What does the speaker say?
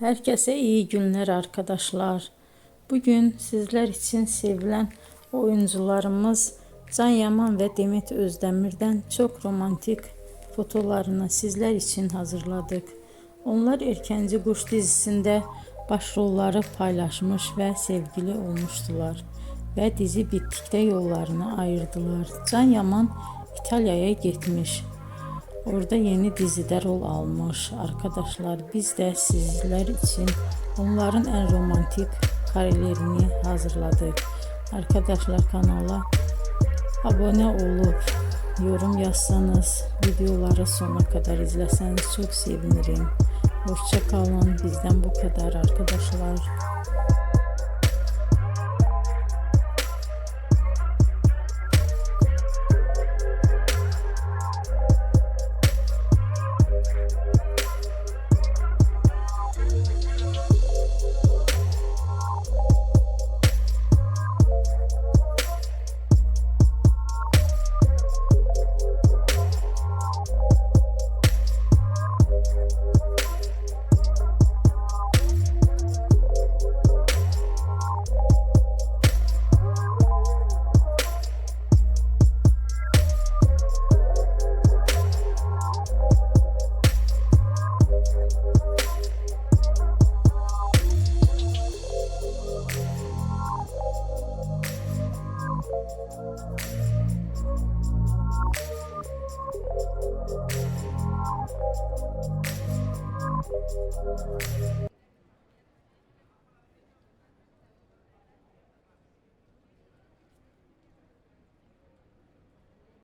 Herkese iyi günler arkadaşlar. Bugün sizler için sevilen oyuncularımız Can Yaman ve Demet Özdemir'den çok romantik fotolarını sizler için hazırladık. Onlar Erkenci Kuş dizisinde başrolları paylaşmış ve sevgili olmuştular. Ve dizi bittikte yollarını ayırdılar. Can Yaman İtalya'ya gitmiş. Orada yeni dizide rol almış. Arkadaşlar biz de sizler için onların en romantik karelerini hazırladık. Arkadaşlar kanala abone olup yorum yazsanız, videoları sonuna kadar izleseniz çok sevinirim. Hoşça kalın. Bizden bu kadar arkadaşlar.